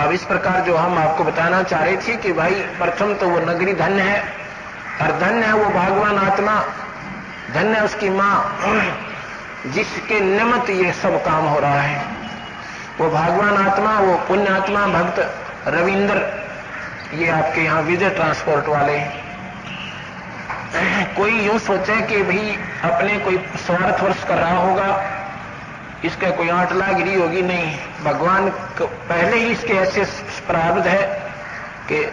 अब इस प्रकार जो हम आपको बताना चाह रहे थे कि भाई प्रथम तो वो नगरी धन्य है, और धन्य है वो भगवान आत्मा, धन्य है उसकी मां जिसके निमित्त ये सब काम हो रहा है। वो भगवान आत्मा, वो पुण्य आत्मा भक्त रविंद्र, ये आपके यहाँ विजय ट्रांसपोर्ट वाले। कोई यूं सोचे कि भाई अपने कोई स्वार्थ वर्ष कर रहा होगा, इसका कोई 8 लाख गिरी होगी, नहीं। भगवान पहले ही इसके ऐसे प्रारब्ध है कि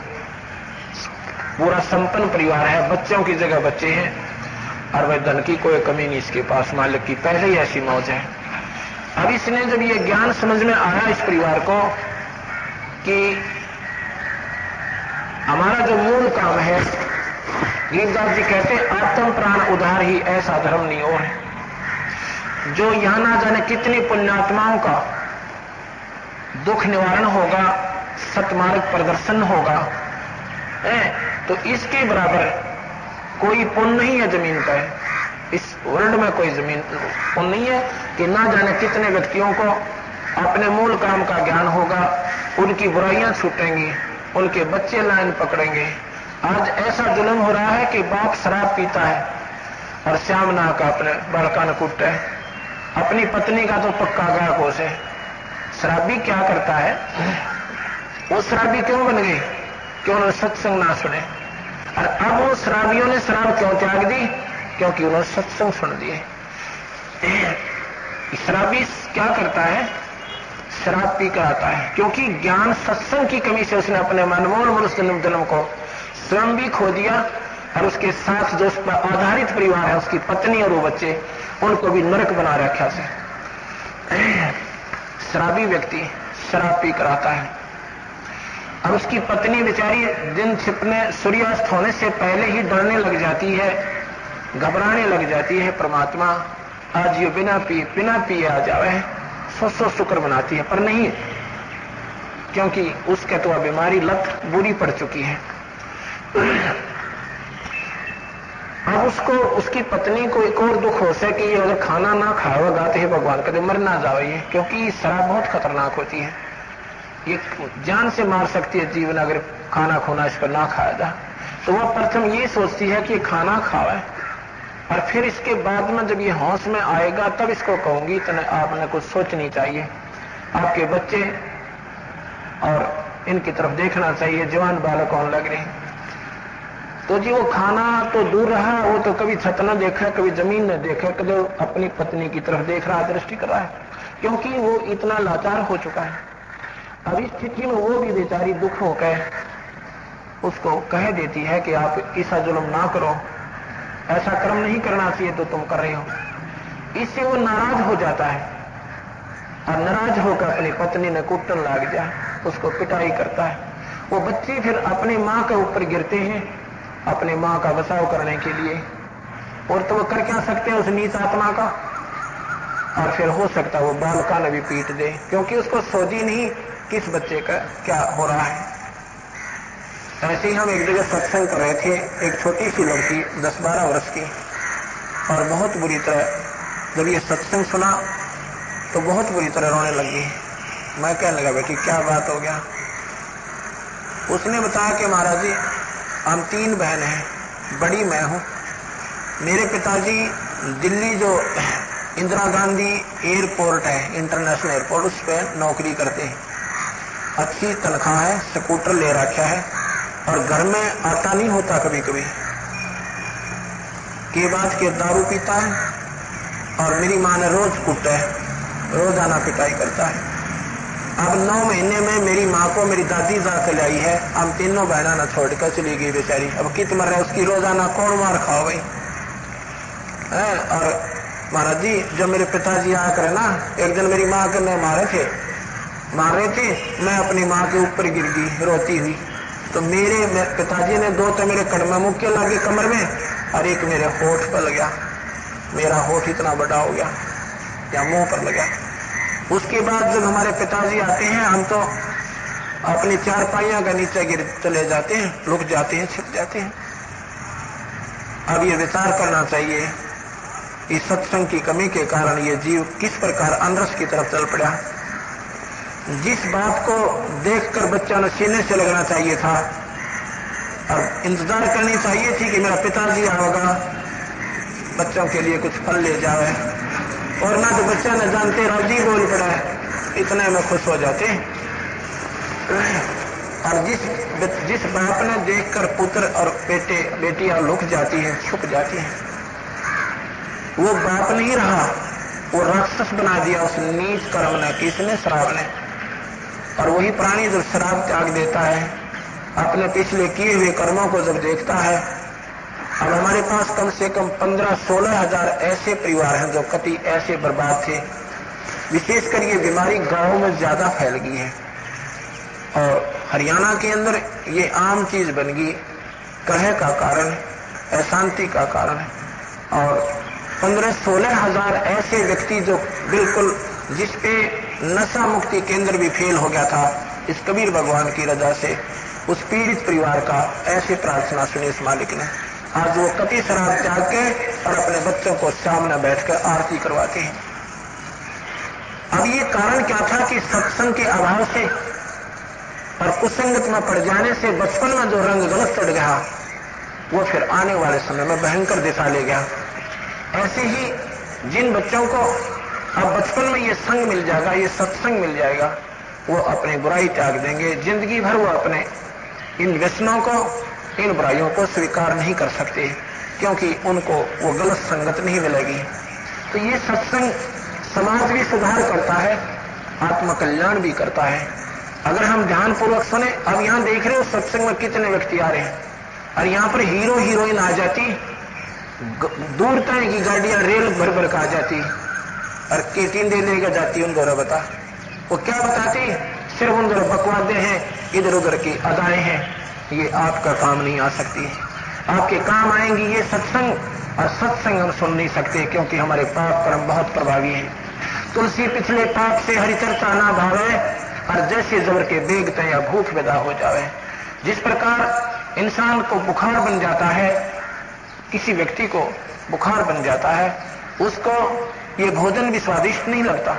पूरा संपन्न परिवार है, बच्चों की जगह बच्चे हैं, और वह धन की कोई कमी नहीं इसके पास, मालिक की पहले ही ऐसी मौज है। अब इसने जब ये ज्ञान समझ में आया इस परिवार को कि हमारा जो मूल काम है, गीतदास जी कहते हैं आत्म प्राण उधार ही ऐसा धर्म नहीं और है। जो यहां ना जाने कितनी पुण्यात्माओं का दुख निवारण होगा, सतमार्ग प्रदर्शन होगा, तो इसके बराबर कोई पुण्य नहीं है जमीन पर। इस वर्ल्ड में कोई जमीन पुण्य नहीं है कि ना जाने कितने व्यक्तियों को अपने मूल काम का ज्ञान होगा, उनकी बुराइयां छूटेंगी, उनके बच्चे लाइन पकड़ेंगे। आज ऐसा जुल्म हो रहा है कि बाप शराब पीता है और श्याम ना का अपने बड़का न कूटता है, अपनी पत्नी का तो पक्का गाकोस है। शराबी क्या करता है, वो शराबी क्यों बन गई? क्यों उन्होंने सत्संग ना सुने। और अब वो शराबियों ने शराब क्यों त्याग दी? क्योंकि उन्होंने सत्संग सुन दिए। शराबी क्या करता है? शराब पी कर आता है, क्योंकि ज्ञान सत्संग की कमी से उसने अपने मनमोहन मनुष्य जन्म को स्वयं भी खो दिया, और उसके साथ जो उस पर आधारित परिवार है, उसकी पत्नी और वो बच्चे, उनको भी नरक बना रखा से। शराबी व्यक्ति शराब पी कर आता है, अब उसकी पत्नी बेचारी दिन छिपने सूर्यास्त होने से पहले ही डरने लग जाती है, घबराने लग जाती है। परमात्मा आज ये बिना पिए आ जावे, सो शुक्र मनाती है, पर नहीं, क्योंकि उसके तो बीमारी लत बुरी पड़ चुकी है। अब उसको, उसकी पत्नी को एक और दुख हो सके कि अगर खाना ना खाएगा, गाते हैं भगवान कदे मर ना जावे, क्योंकि शराब बहुत खतरनाक होती है, ये जान से मार सकती है जीवन अगर खाना खोना इस पर ना खाया जाए। तो वह प्रथम ये सोचती है कि खाना खावे, और फिर इसके बाद में जब ये होश में आएगा तब इसको कहूंगी इतने आपने कुछ सोचनी चाहिए, आपके बच्चे और इनकी तरफ देखना चाहिए, जवान बालक होने लग रहे। तो जी वो खाना तो दूर रहा, वो तो कभी छत न देखा, कभी जमीन न देखा, कभी अपनी पत्नी की तरफ देख रहा, दृष्टि कर रहा है, क्योंकि वो इतना लाचार हो चुका है। अब इस स्थिति में वो भी बेचारी दुख होकर उसको कह देती है कि आप ऐसा जुल्म ना करो, ऐसा कर्म नहीं करना चाहिए तो तुम कर रहे हो। इससे वो नाराज हो जाता है, और नाराज होकर अपनी पत्नी ने कुटन लग जाए, उसको पिटाई करता है। वो बच्चे फिर अपनी मां के ऊपर गिरते हैं अपनी मां का बचाव करने के लिए, और तो वो कर क्या सकते हैं उस नीच आत्मा का, और फिर हो सकता है वो बालका ने भी पीट दे, क्योंकि उसको सोची नहीं किस बच्चे का क्या हो रहा है। ऐसे ही हम एक जगह सत्संग कर रहे थे, एक छोटी सी लड़की 10-12 वर्ष की, और बहुत बुरी तरह जब ये सत्संग सुना तो बहुत बुरी तरह रोने लगी। मैं कहने लगा बेटी क्या बात हो गया? उसने बताया कि महाराज जी हम 3 बहन हैं, बड़ी मैं हूं, मेरे पिताजी दिल्ली जो इंदिरा गांधी एयरपोर्ट है, इंटरनेशनल एयरपोर्ट, उस पर नौकरी करते हैं, अच्छी तनख्वाह है, स्कूटर ले रखा है, और घर में आटा नहीं होता कभी कभी, के बाद के दारू पीता है, और मेरी मां ने रोज कूटा है, रोजाना पिटाई करता है। अब 9 महीने में मेरी मां को मेरी दादी जाकर लाई है, हम तीनों बहना न छोड़कर चली गई बेचारी। अब कित मर रहा है उसकी, रोजाना कौन मार खाओ गई। और महाराज जी जब मेरे पिताजी आकर ना एक दिन मेरी मां को मार रहे थे, मैं अपनी मां के ऊपर गिर गई रोती हुई, तो मेरे पिताजी ने 2 तो मेरे कड़ में मुक्के लगे कमर में, और एक मेरे होठ पर लगा, मेरा होठ इतना बड़ा हो गया या मुंह पर लगा। उसके बाद जब हमारे पिताजी आते हैं, हम तो अपनी 4 पाइयां का नीचे गिर चले जाते हैं, रुक जाते हैं, छिप जाते हैं। अब ये विचार करना चाहिए इस सत्संग की कमी के कारण ये जीव किस प्रकार अनरस की तरफ चल पड़ा। जिस बात को देखकर बच्चा ने सीने से लगना चाहिए था और इंतजार करनी चाहिए थी कि मेरा पिताजी आएगा, बच्चों के लिए कुछ फल ले जाए, और ना तो बच्चा न जानते राजी बोल पड़ा है, इतने में खुश हो जाते हैं। और जिस बाप ने देखकर पुत्र और बेटियां लुक जाती हैं, छुप जाती हैं, वो बाप नहीं रहा, वो राक्षस बना दिया उस नीच कर्म ने, किसने? शराब ने। और वही प्राणी जब शराब त्याग देता है, अपने पिछले किए हुए कर्मों को जब देखता है, अब हमारे पास कम से कम 15-16 हजार ऐसे परिवार हैं जो कति ऐसे बर्बाद थे। विशेषकर ये बीमारी गांवों में ज्यादा फैल गई है और हरियाणा के अंदर ये आम चीज बन गई, कलह का कारण, अशांति का कारण है। और 15-16 हजार ऐसे व्यक्ति जो बिल्कुल, जिसपे नशा मुक्ति केंद्र भी फेल हो गया था, इस कबीर भगवान की रजा से उस पीड़ित परिवार का ऐसे प्रार्थना सुनी इस मालिक ने। आज वो कति शराब त्याग के और अपने बच्चों को सामने बैठकर आरती करवाते हैं। अब ये कारण क्या था कि सत्संग के अभाव से और कुसंगत में पड़ जाने से बचपन में जो रंग गलत चढ़ गया, वो फिर आने वाले समय में भयंकर दिशा ले गया। ऐसे ही जिन बच्चों को अब बचपन में ये संग मिल जाएगा, ये सत्संग मिल जाएगा, वो अपनी बुराई त्याग देंगे। जिंदगी भर वो अपने इन व्यसनों को, इन बुराइयों को स्वीकार नहीं कर सकते, क्योंकि उनको वो गलत संगत नहीं मिलेगी। तो ये सत्संग समाज भी सुधार करता है, आत्मकल्याण भी करता है। अगर हम ध्यानपूर्वक सुने, अब यहां देख रहे हो सत्संग में कितने व्यक्ति आ रहे हैं, और यहां पर हीरो हीरोइन आ जाती, दूर तक की गाड़ियां रेल भर भर का आ जाती और केटिंडे लेकर जाती। उनको बता, वो क्या बताती? सिर्फ उन बकवादे हैं, इधर उधर की अदाएं हैं, ये आपका काम नहीं आ सकती। आपके काम आएंगी ये सत्संग, और सत्संग हम सुन नहीं सकते क्योंकि हमारे पाप कर्म बहुत प्रभावी हैं। तुलसी पिछले पाप से हरि चर्चा ना भावे, और जैसे जबर के बेगते या भूख विदा हो जावे। जिस प्रकार इंसान को बुखार बन जाता है, किसी व्यक्ति को बुखार बन जाता है, उसको ये भोजन भी स्वादिष्ट नहीं लगता,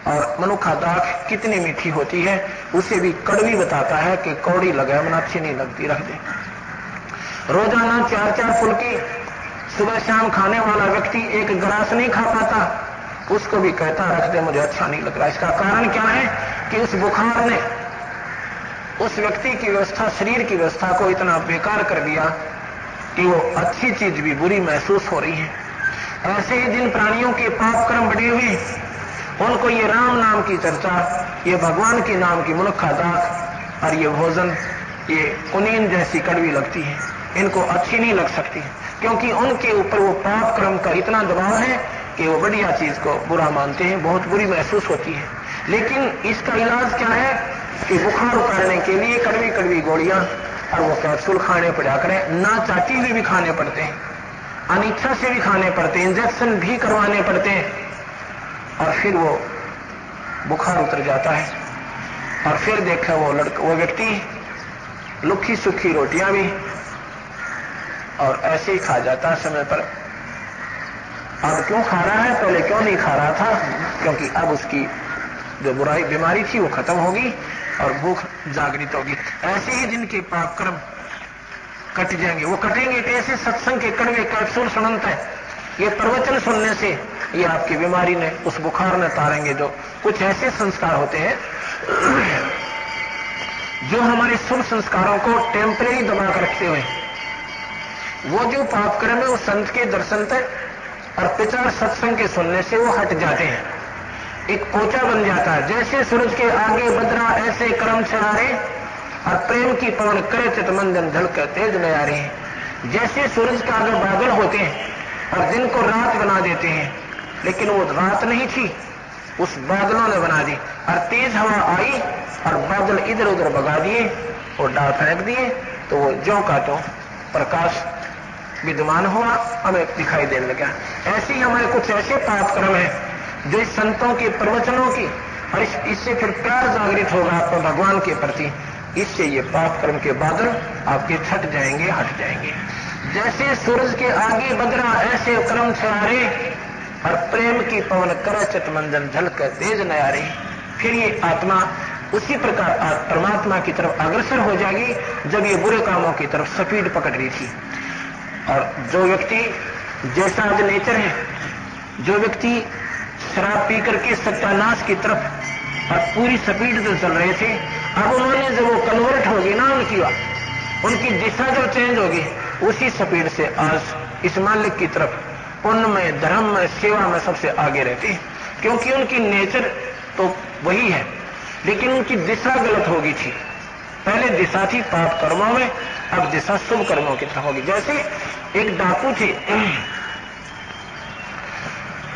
और मनुखा दाख कितनी मीठी होती है उसे भी कड़वी बताता है कि कौड़ी लगे मन अच्छी नहीं लगती, रख दे। रोजाना 4-4 फुल्की सुबह शाम खाने वाला व्यक्ति एक गिलास नहीं खा पाता, उसको भी कहता रख दे, मुझे अच्छा नहीं लग रहा। इसका कारण क्या है कि उस बुखार ने उस व्यक्ति की व्यवस्था, शरीर की व्यवस्था को इतना बेकार कर दिया कि वो अच्छी चीज भी बुरी महसूस हो रही है। ऐसे ही जिन प्राणियों के पाप कर्म बढ़े हुए, उनको ये राम नाम की चर्चा, ये भगवान के नाम की मुनक्खा दाख और ये भोजन, ये कुनीन जैसी कड़वी लगती है, इनको अच्छी नहीं लग सकती, क्योंकि उनके ऊपर वो पाप कर्म का इतना दबाव है कि वो बढ़िया चीज को बुरा मानते हैं, बहुत बुरी महसूस होती है। लेकिन इसका इलाज क्या है कि बुखार उतारने के लिए कड़वी कड़वी गोलियां और वो कैप्सूल खाने पड़ा करें, ना चाहते हुए भी खाने पड़ते हैं, अनिच्छा से भी खाने पड़ते हैं, इंजेक्शन भी करवाने पड़ते हैं, और फिर वो बुखार उतर जाता है। और फिर देखा वो व्यक्ति लुखी सुखी रोटियां भी और ऐसे ही खा जाता है समय पर। अब क्यों खा रहा है, पहले क्यों नहीं खा रहा था? क्योंकि अब उसकी जो बुराई बीमारी थी वो खत्म होगी और भूख जागृत होगी। ऐसे ही जिनके पाप कर्म कट जाएंगे, वो कटेंगे कैसे? सत्संग के कड़वे कैप्सूल सुनते हैं, ये प्रवचन सुनने से ये आपकी बीमारी ने, उस बुखार ने तारेंगे। जो कुछ ऐसे संस्कार होते हैं जो हमारे शुभ संस्कारों को टेम्परेरी दबा कर रखते हुए, वो जो पाप कर्म है वो संत के दर्शन तक और प्रचार सत्संग के सुनने से वो हट जाते हैं, एक पोचा बन जाता है। जैसे सूरज के आगे बदरा ऐसे कर्म छारे, और प्रेम की पवन करे चित मंजन ढलकर तेज नयारे। जैसे सूरज के आगे बादल होते हैं और दिन को रात बना देते हैं, लेकिन वो रात नहीं थी, उस बादलों ने बना दी, और तेज हवा आई और बादल इधर उधर भगा दिए और डाल फेंक दिए, तो वो ज्यों का तो प्रकाश विद्यमान हुआ, हमें दिखाई देने लगा। ऐसे ही हमारे कुछ ऐसे पाप कर्म हैं जो इस संतों के प्रवचनों की, और इससे फिर प्यार जागृत होगा आपको भगवान के प्रति, इससे ये पाप कर्म के बादल आपके छट जाएंगे, हट जाएंगे। जैसे सूरज के आगे बदरा ऐसे कर्म छारे, और प्रेम की पवन कर चित मंजन झलकर तेज नयारे। फिर ये आत्मा उसी प्रकार परमात्मा की तरफ अग्रसर हो जाएगी जब ये बुरे कामों की तरफ स्पीड पकड़ रही थी। और जो व्यक्ति जैसा आज नेचर है, जो व्यक्ति शराब पी करके सत्यानाश की तरफ और पूरी स्पीड से चल रहे थे, अब उन्होंने जब वो कन्वर्ट होगी ना उनकी दिशा जब चेंज होगी, उसी स्पीड से आज इस मालिक की तरफ पुण्य में, धर्म में, सेवा में सबसे आगे रहती, क्योंकि उनकी नेचर तो वही है, लेकिन उनकी दिशा गलत होगी थी। पहले दिशा थी पाप कर्मों में, अब दिशा शुभ कर्मों की तरफ होगी। जैसे एक डाकू थे,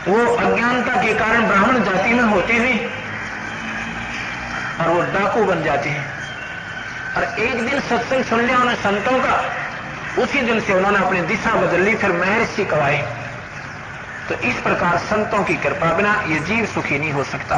वो अज्ञानता के कारण ब्राह्मण जाति में होते हुए और वो डाकू बन जाते हैं। और एक दिन सत्संग सुन लिया उन्हें संतों का, उसी दिन से उन्होंने अपनी दिशा बदल ली, फिर महर्षि कहवाए। तो इस प्रकार संतों की कृपा बिना ये जीव सुखी नहीं हो सकता।